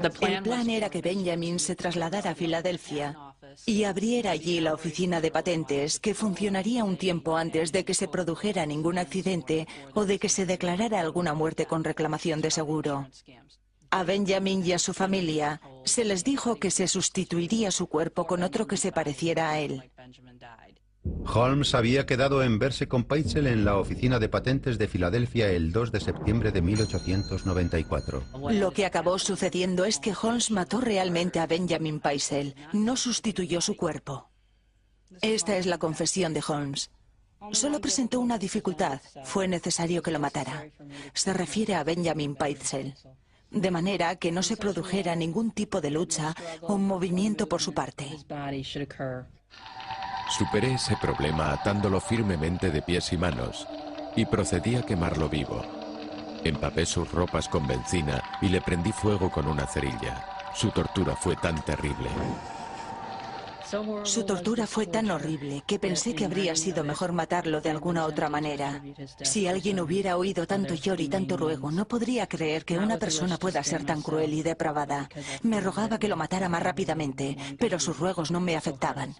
El plan era que Benjamin se trasladara a Filadelfia y abriera allí la oficina de patentes, que funcionaría un tiempo antes de que se produjera ningún accidente o de que se declarara alguna muerte con reclamación de seguro. A Benjamin y a su familia se les dijo que se sustituiría su cuerpo con otro que se pareciera a él. Holmes había quedado en verse con Paisel en la oficina de patentes de Filadelfia el 2 de septiembre de 1894. Lo que acabó sucediendo es que Holmes mató realmente a Benjamin Paisel, no sustituyó su cuerpo. Esta es la confesión de Holmes. Solo presentó una dificultad, fue necesario que lo matara. Se refiere a Benjamin Paisel, de manera que no se produjera ningún tipo de lucha o movimiento por su parte. Superé ese problema atándolo firmemente de pies y manos y procedí a quemarlo vivo. Empapé sus ropas con benzina y le prendí fuego con una cerilla. Su tortura fue tan terrible. Su tortura fue tan horrible que pensé que habría sido mejor matarlo de alguna otra manera. Si alguien hubiera oído tanto lloro y tanto ruego, no podría creer que una persona pueda ser tan cruel y depravada. Me rogaba que lo matara más rápidamente, pero sus ruegos no me afectaban.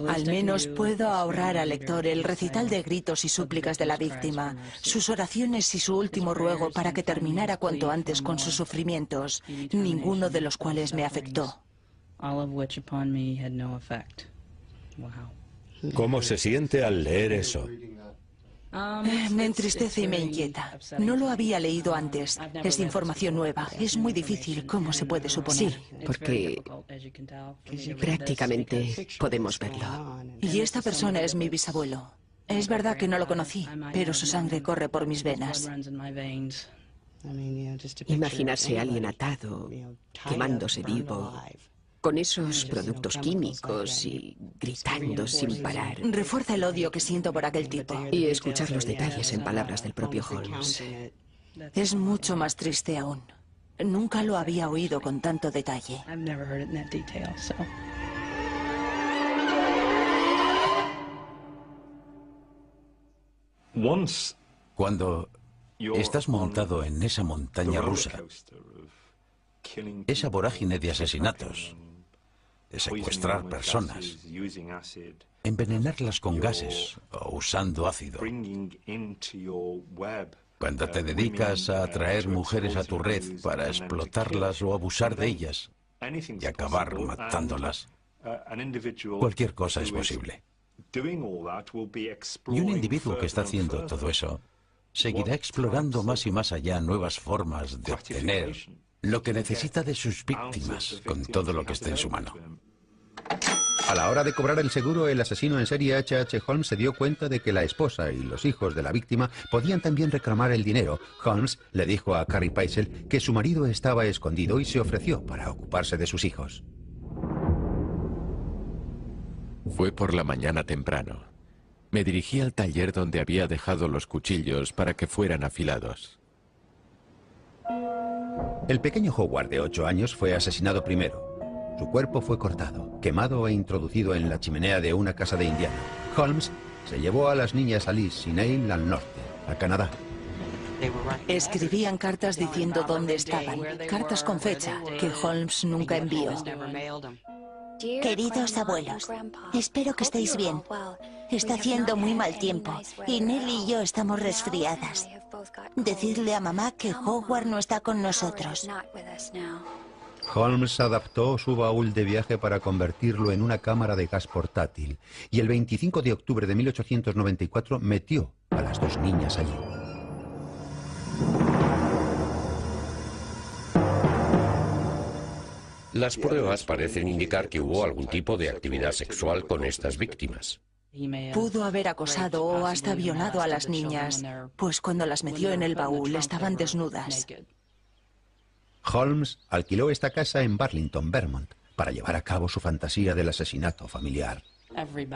Al menos puedo ahorrar al lector el recital de gritos y súplicas de la víctima, sus oraciones y su último ruego para que terminara cuanto antes con sus sufrimientos, ninguno de los cuales me afectó. ¿Cómo se siente al leer eso? Me entristece y me inquieta. No lo había leído antes. Es información nueva. Es muy difícil, como se puede suponer. Sí, porque prácticamente podemos verlo. Y esta persona es mi bisabuelo. Es verdad que no lo conocí, pero su sangre corre por mis venas. Imaginarse a alguien atado, quemándose vivo, con esos productos químicos y gritando sin parar. Refuerza el odio que siento por aquel tipo. Y escuchar los detalles en palabras del propio Holmes. Es mucho más triste aún. Nunca lo había oído con tanto detalle. Cuando estás montado en esa montaña rusa, esa vorágine de asesinatos, de secuestrar personas, envenenarlas con gases o usando ácido. Cuando te dedicas a atraer mujeres a tu red para explotarlas o abusar de ellas y acabar matándolas, cualquier cosa es posible. Y un individuo que está haciendo todo eso seguirá explorando más y más allá nuevas formas de obtener lo que necesita de sus víctimas con todo lo que esté en su mano. A la hora de cobrar el seguro, el asesino en serie H.H. Holmes se dio cuenta de que la esposa y los hijos de la víctima podían también reclamar el dinero. Holmes le dijo a Carrie Paisel que su marido estaba escondido y se ofreció para ocuparse de sus hijos. Fue por la mañana temprano. Me dirigí al taller donde había dejado los cuchillos para que fueran afilados. El pequeño Howard de 8 años fue asesinado primero. Su cuerpo fue cortado, quemado e introducido en la chimenea de una casa de Indiana. Holmes se llevó a las niñas Alice y Neil al norte, a Canadá. Escribían cartas diciendo dónde estaban, cartas con fecha, que Holmes nunca envió. Queridos abuelos, espero que estéis bien. Está haciendo muy mal tiempo y Nelly y yo estamos resfriadas. Decidle a mamá que Howard no está con nosotros. Holmes adaptó su baúl de viaje para convertirlo en una cámara de gas portátil y el 25 de octubre de 1894 metió a las dos niñas allí. Las pruebas parecen indicar que hubo algún tipo de actividad sexual con estas víctimas. Pudo haber acosado o hasta violado a las niñas, pues cuando las metió en el baúl estaban desnudas. Holmes alquiló esta casa en Burlington, Vermont, para llevar a cabo su fantasía del asesinato familiar.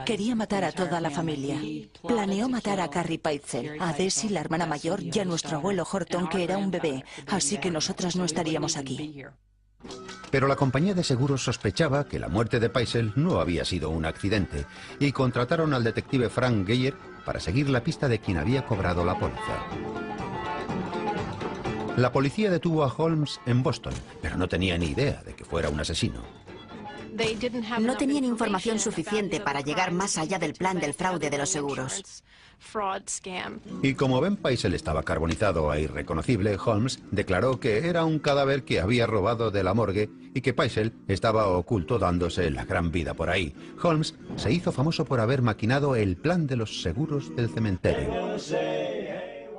Quería matar a toda la familia. Planeó matar a Carrie Paisel, a Desi, la hermana mayor, y a nuestro abuelo Horton, que era un bebé, así que nosotras no estaríamos aquí. Pero la compañía de seguros sospechaba que la muerte de Paisel no había sido un accidente y contrataron al detective Frank Geyer para seguir la pista de quien había cobrado la póliza. La policía detuvo a Holmes en Boston, pero no tenía ni idea de que fuera un asesino. No tenían información suficiente para llegar más allá del plan del fraude de los seguros. Y como Ben Paisel estaba carbonizado e irreconocible, Holmes declaró que era un cadáver que había robado de la morgue y que Paisel estaba oculto dándose la gran vida por ahí. Holmes se hizo famoso por haber maquinado el plan de los seguros del cementerio.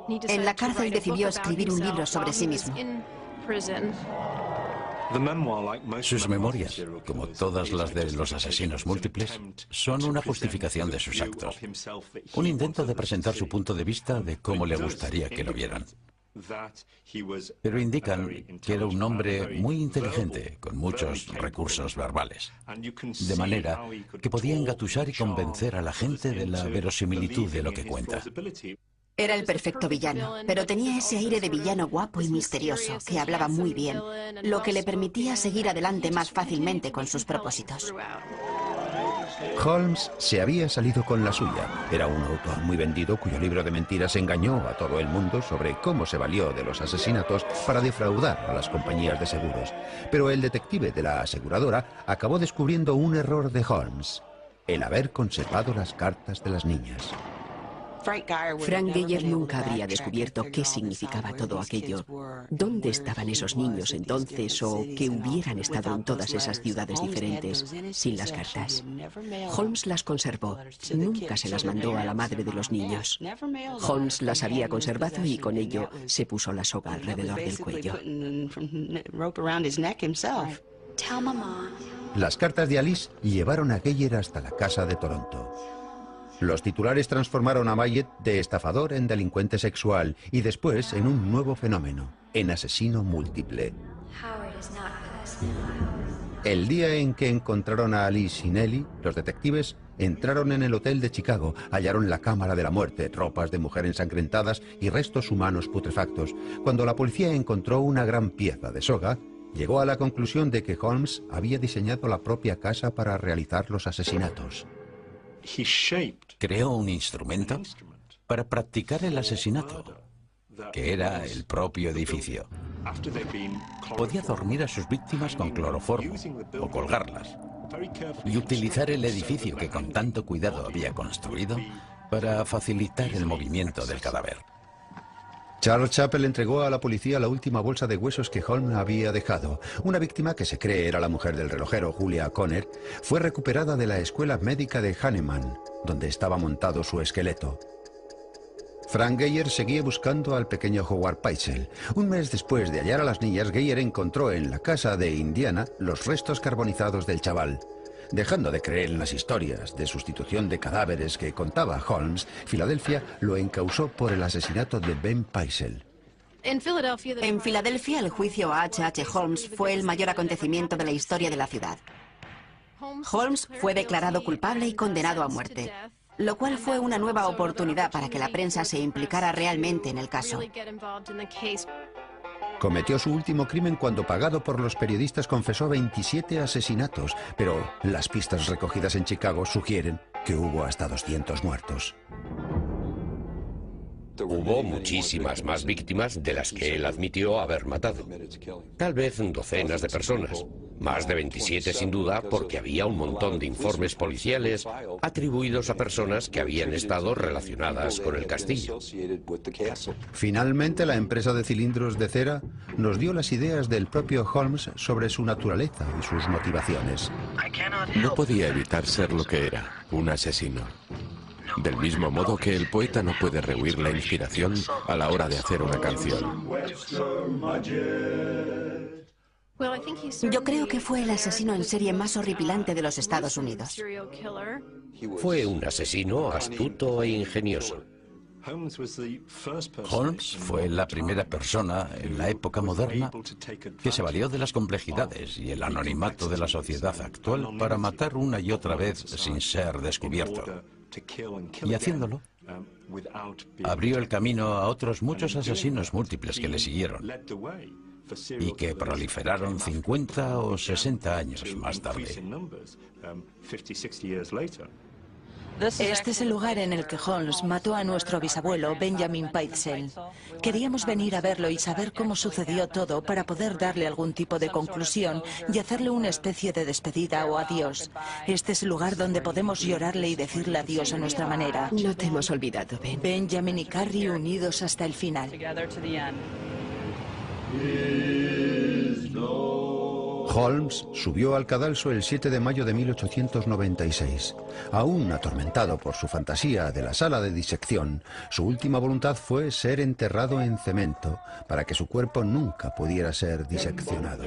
En la cárcel decidió escribir un libro sobre sí mismo. Sus memorias, como todas las de los asesinos múltiples, son una justificación de sus actos. Un intento de presentar su punto de vista de cómo le gustaría que lo vieran. Pero indican que era un hombre muy inteligente, con muchos recursos verbales. De manera que podía engatusar y convencer a la gente de la verosimilitud de lo que cuenta. Era el perfecto villano, pero tenía ese aire de villano guapo y misterioso, que hablaba muy bien, lo que le permitía seguir adelante más fácilmente con sus propósitos. Holmes se había salido con la suya. Era un autor muy vendido cuyo libro de mentiras engañó a todo el mundo sobre cómo se valió de los asesinatos para defraudar a las compañías de seguros. Pero el detective de la aseguradora acabó descubriendo un error de Holmes. el haber conservado las cartas de las niñas. Frank Geyer nunca habría descubierto qué significaba todo aquello. ¿Dónde estaban esos niños entonces o qué hubieran estado en todas esas ciudades diferentes sin las cartas? Holmes las conservó. Nunca se las mandó a la madre de los niños. Holmes las había conservado y con ello se puso la soga alrededor del cuello. Las cartas de Alice llevaron a Geyer hasta la casa de Toronto. Los titulares transformaron a Mayet de estafador en delincuente sexual y después en un nuevo fenómeno, en asesino múltiple. El día en que encontraron a Alice y Nellie, los detectives entraron en el hotel de Chicago, hallaron la cámara de la muerte, ropas de mujer ensangrentadas y restos humanos putrefactos. Cuando la policía encontró una gran pieza de soga, llegó a la conclusión de que Holmes había diseñado la propia casa para realizar los asesinatos. Creó un instrumento para practicar el asesinato, que era el propio edificio. Podía dormir a sus víctimas con cloroformo o colgarlas y utilizar el edificio que con tanto cuidado había construido para facilitar el movimiento del cadáver. Charles Chappell entregó a la policía la última bolsa de huesos que Holmes había dejado. Una víctima, que se cree era la mujer del relojero, Julia Conner, fue recuperada de la escuela médica de Hahnemann, donde estaba montado su esqueleto. Frank Geyer seguía buscando al pequeño Howard Peitzel. Un mes después de hallar a las niñas, Geyer encontró en la casa de Indiana los restos carbonizados del chaval. Dejando de creer en las historias de sustitución de cadáveres que contaba Holmes, Filadelfia lo encausó por el asesinato de Ben Peitzel. En Filadelfia, el juicio a H.H. Holmes fue el mayor acontecimiento de la historia de la ciudad. Holmes fue declarado culpable y condenado a muerte, lo cual fue una nueva oportunidad para que la prensa se implicara realmente en el caso. Cometió su último crimen cuando, pagado por los periodistas, confesó 27 asesinatos, pero las pistas recogidas en Chicago sugieren que hubo hasta 200 muertos. Hubo muchísimas más víctimas de las que él admitió haber matado. Tal vez docenas de personas. Más de 27 sin duda, porque había un montón de informes policiales atribuidos a personas que habían estado relacionadas con el castillo. Finalmente, la empresa de cilindros de cera nos dio las ideas del propio Holmes sobre su naturaleza y sus motivaciones. No podía evitar ser lo que era, un asesino. Del mismo modo que el poeta no puede rehuir la inspiración a la hora de hacer una canción. Yo creo que fue el asesino en serie más horripilante de los Estados Unidos. Fue un asesino astuto e ingenioso. Holmes fue la primera persona en la época moderna que se valió de las complejidades y el anonimato de la sociedad actual para matar una y otra vez sin ser descubierto. Y haciéndolo, abrió el camino a otros muchos asesinos múltiples que le siguieron y que proliferaron 50 o 60 años más tarde. Este es el lugar en el que Holmes mató a nuestro bisabuelo, Benjamin Peitzel. Queríamos venir a verlo y saber cómo sucedió todo para poder darle algún tipo de conclusión y hacerle una especie de despedida o adiós. Este es el lugar donde podemos llorarle y decirle adiós a nuestra manera. No te hemos olvidado, Ben. Benjamin y Carrie unidos hasta el final. Holmes subió al cadalso el 7 de mayo de 1896. Aún atormentado por su fantasía de la sala de disección, su última voluntad fue ser enterrado en cemento para que su cuerpo nunca pudiera ser diseccionado.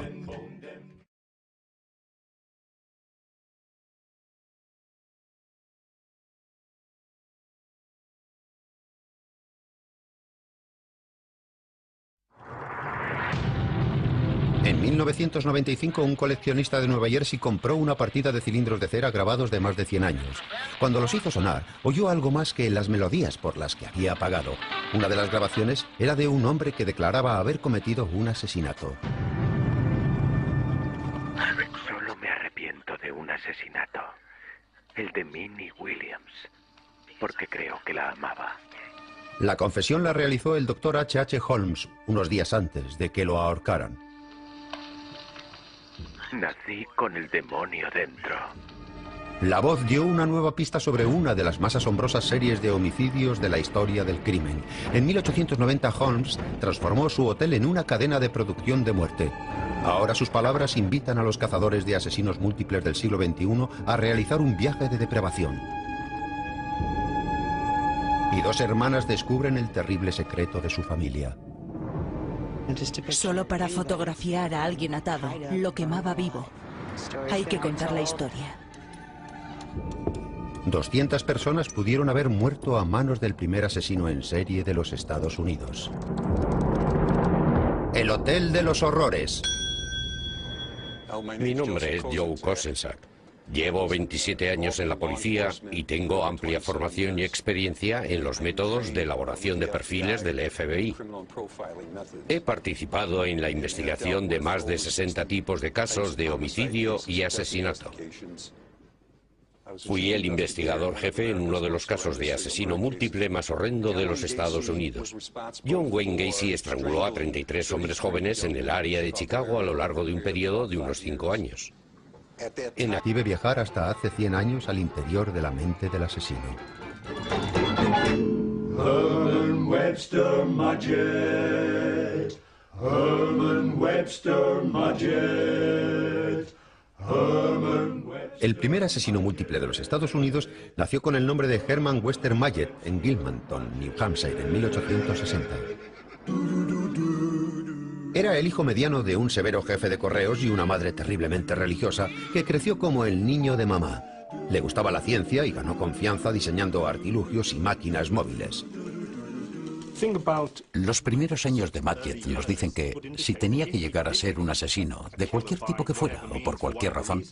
En 1995, un coleccionista de Nueva Jersey compró una partida de cilindros de cera grabados de más de 100 años. Cuando los hizo sonar, oyó algo más que las melodías por las que había pagado. Una de las grabaciones era de un hombre que declaraba haber cometido un asesinato. Solo me arrepiento de un asesinato, el de Minnie Williams, porque creo que la amaba. La confesión la realizó el doctor H.H. Holmes unos días antes de que lo ahorcaran. Nací con el demonio dentro. La voz dio una nueva pista sobre una de las más asombrosas series de homicidios de la historia del crimen. En 1890 Holmes transformó su hotel en una cadena de producción de muerte. Ahora sus palabras invitan a los cazadores de asesinos múltiples del siglo XXI a realizar un viaje de depravación. Y dos hermanas descubren el terrible secreto de su familia. Solo para fotografiar a alguien atado, lo quemaba vivo. Hay que contar la historia. 200 personas pudieron haber muerto a manos del primer asesino en serie de los Estados Unidos. El Hotel de los Horrores. Mi nombre es Joe Kosenczak. Llevo 27 años en la policía y tengo amplia formación y experiencia en los métodos de elaboración de perfiles del FBI. He participado en la investigación de más de 60 tipos de casos de homicidio y asesinato. Fui el investigador jefe en uno de los casos de asesino múltiple más horrendo de los Estados Unidos. John Wayne Gacy estranguló a 33 hombres jóvenes en el área de Chicago a lo largo de un periodo de unos 5 años. Iba a viajar hasta hace 100 años al interior de la mente del asesino. Herman Webster, my jet. Herman Webster, my jet. Herman Webster. El primer asesino múltiple de los Estados Unidos nació con el nombre de Herman Webster Mallett en Gilmanton, New Hampshire, en 1860. Era el hijo mediano de un severo jefe de correos y una madre terriblemente religiosa que creció como el niño de mamá. Le gustaba la ciencia y ganó confianza diseñando artilugios y máquinas móviles. Los primeros años de Mallett nos dicen que si tenía que llegar a ser un asesino, de cualquier tipo que fuera o por cualquier razón,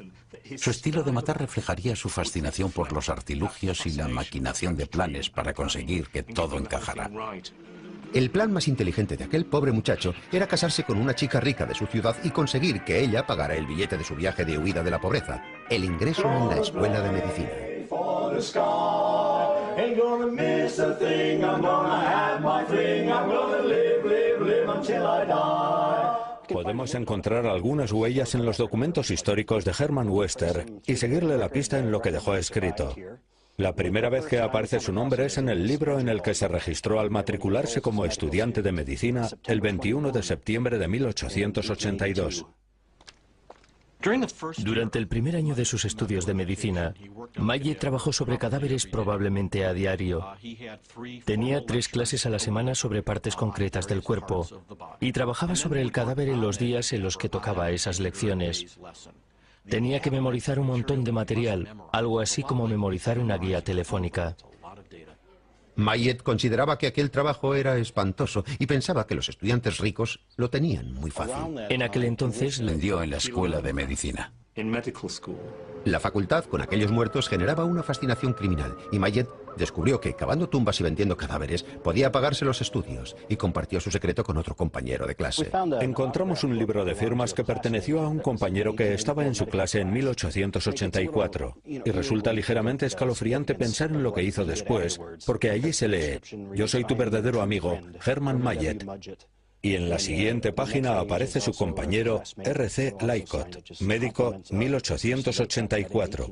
su estilo de matar reflejaría su fascinación por los artilugios y la maquinación de planes para conseguir que todo encajara. El plan más inteligente de aquel pobre muchacho era casarse con una chica rica de su ciudad y conseguir que ella pagara el billete de su viaje de huida de la pobreza, el ingreso en la escuela de medicina. Podemos encontrar algunas huellas en los documentos históricos de Herman Webster y seguirle la pista en lo que dejó escrito. La primera vez que aparece su nombre es en el libro en el que se registró al matricularse como estudiante de medicina el 21 de septiembre de 1882. Durante el primer año de sus estudios de medicina, Mallett trabajó sobre cadáveres probablemente a diario. Tenía 3 clases a la semana sobre partes concretas del cuerpo y trabajaba sobre el cadáver en los días en los que tocaba esas lecciones. Tenía que memorizar un montón de material, algo así como memorizar una guía telefónica. Mallett consideraba que aquel trabajo era espantoso y pensaba que los estudiantes ricos lo tenían muy fácil. En aquel entonces aprendió en la escuela de medicina. La facultad con aquellos muertos generaba una fascinación criminal y Mallett descubrió que cavando tumbas y vendiendo cadáveres podía pagarse los estudios y compartió su secreto con otro compañero de clase. Encontramos un libro de firmas que perteneció a un compañero que estaba en su clase en 1884 y resulta ligeramente escalofriante pensar en lo que hizo después, porque allí se lee: "Yo soy tu verdadero amigo, Herman Mallett". Y en la siguiente página aparece su compañero R.C. Lycott, médico, 1884.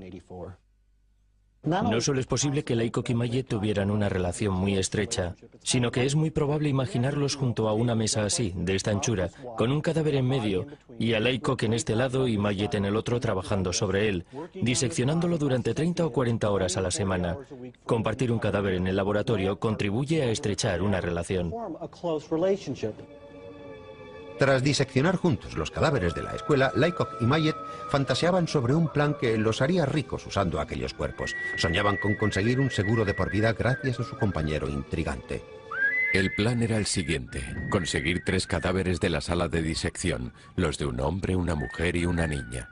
No solo es posible que Laycock y Mallett tuvieran una relación muy estrecha, sino que es muy probable imaginarlos junto a una mesa así, de esta anchura, con un cadáver en medio, y a Laycock en este lado y Mallett en el otro trabajando sobre él, diseccionándolo durante 30 o 40 horas a la semana. Compartir un cadáver en el laboratorio contribuye a estrechar una relación. Tras diseccionar juntos los cadáveres de la escuela, Laycock y Mallett fantaseaban sobre un plan que los haría ricos usando aquellos cuerpos. Soñaban con conseguir un seguro de por vida gracias a su compañero intrigante. El plan era el siguiente: conseguir 3 cadáveres de la sala de disección, los de un hombre, una mujer y una niña.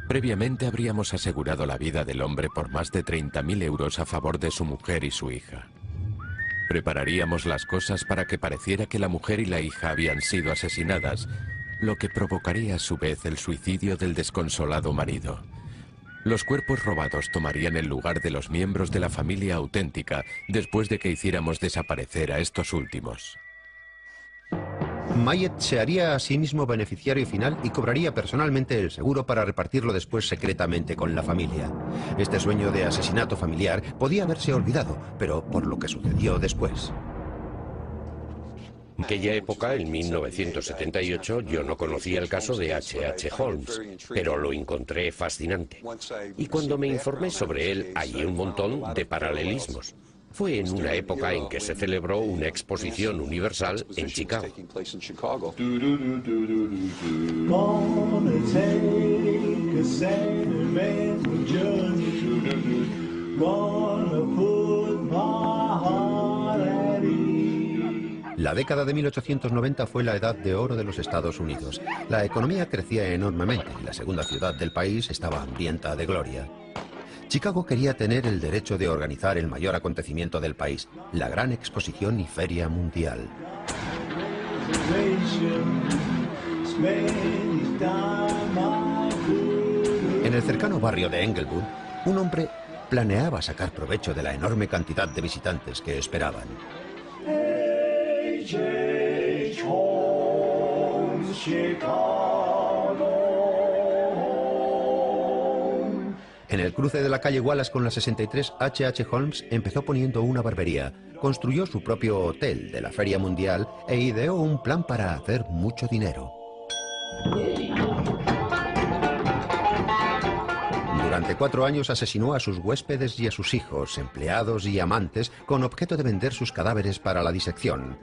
Previamente habríamos asegurado la vida del hombre por más de 30.000 euros a favor de su mujer y su hija. Prepararíamos las cosas para que pareciera que la mujer y la hija habían sido asesinadas, lo que provocaría a su vez el suicidio del desconsolado marido. Los cuerpos robados tomarían el lugar de los miembros de la familia auténtica después de que hiciéramos desaparecer a estos últimos. Mayet se haría a sí mismo beneficiario final y cobraría personalmente el seguro para repartirlo después secretamente con la familia. Este sueño de asesinato familiar podía haberse olvidado, pero por lo que sucedió después. En aquella época, en 1978, yo no conocía el caso de H.H. Holmes, pero lo encontré fascinante. Y cuando me informé sobre él, hallé un montón de paralelismos. Fue en una época en que se celebró una exposición universal en Chicago. La década de 1890 fue la edad de oro de los Estados Unidos. La economía crecía enormemente y la segunda ciudad del país estaba hambrienta de gloria. Chicago quería tener el derecho de organizar el mayor acontecimiento del país, la gran exposición y feria mundial. En el cercano barrio de Englewood, un hombre planeaba sacar provecho de la enorme cantidad de visitantes que esperaban. H.H. Holmes, Chicago. En el cruce de la calle Wallace con la 63, H.H. Holmes empezó poniendo una barbería, construyó su propio hotel de la Feria Mundial e ideó un plan para hacer mucho dinero. Durante 4 años asesinó a sus huéspedes y a sus hijos, empleados y amantes con objeto de vender sus cadáveres para la disección.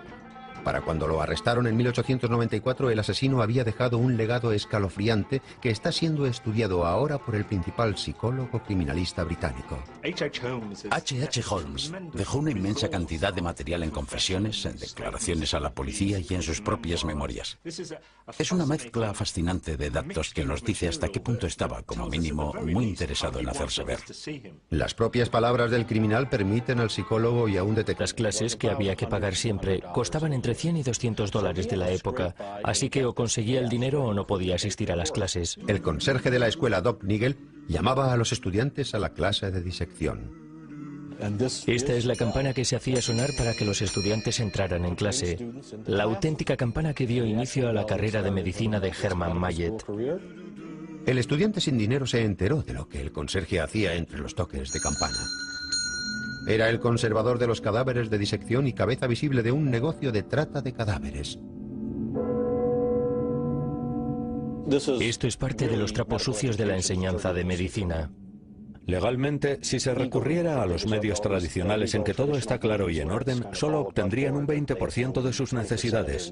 Para cuando lo arrestaron en 1894, el asesino había dejado un legado escalofriante que está siendo estudiado ahora por el principal psicólogo criminalista británico. H.H. Holmes dejó una inmensa cantidad de material en confesiones, en declaraciones a la policía y en sus propias memorias. Es una mezcla fascinante de datos que nos dice hasta qué punto estaba, como mínimo, muy interesado en hacerse ver. Las propias palabras del criminal permiten al psicólogo y a un detective. Las clases, que había que pagar siempre, costaban entre $100 y $200 de la época, así que o conseguía el dinero o no podía asistir a las clases. El conserje de la escuela, Doc Nigel, llamaba a los estudiantes a la clase de disección. Esta es la campana que se hacía sonar para que los estudiantes entraran en clase. La auténtica campana que dio inicio a la carrera de medicina de Herman Mayet. El estudiante sin dinero se enteró de lo que el conserje hacía entre los toques de campana. Era el conservador de los cadáveres de disección y cabeza visible de un negocio de trata de cadáveres. Esto es parte de los trapos sucios de la enseñanza de medicina. Legalmente, si se recurriera a los medios tradicionales en que todo está claro y en orden, solo obtendrían un 20% de sus necesidades.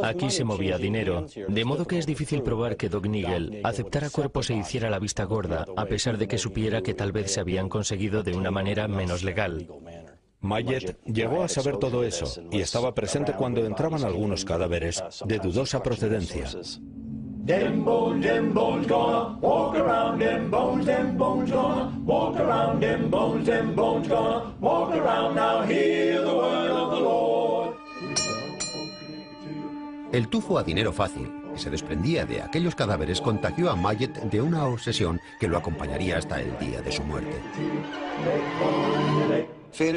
Aquí se movía dinero, de modo que es difícil probar que Doc Nigel aceptara cuerpos e hiciera la vista gorda, a pesar de que supiera que tal vez se habían conseguido de una manera menos legal. Mayet llegó a saber todo eso y estaba presente cuando entraban algunos cadáveres de dudosa procedencia. Them bones gonna walk around, them bones gonna walk around, them bones gonna walk around. Now hear the word of the Lord. El tufo a dinero fácil que se desprendía de aquellos cadáveres contagió a Mayet de una obsesión que lo acompañaría hasta el día de su muerte.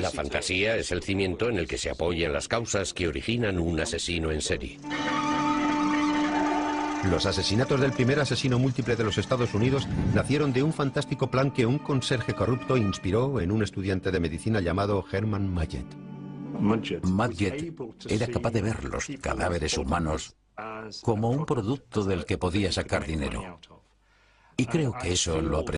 La fantasía es el cimiento en el que se apoyan las causas que originan un asesino en serie. Los asesinatos del primer asesino múltiple de los Estados Unidos nacieron de un fantástico plan que un conserje corrupto inspiró en un estudiante de medicina llamado Herman Mayet. Mayet era capaz de ver los cadáveres humanos como un producto del que podía sacar dinero. Y creo que eso lo aprendió.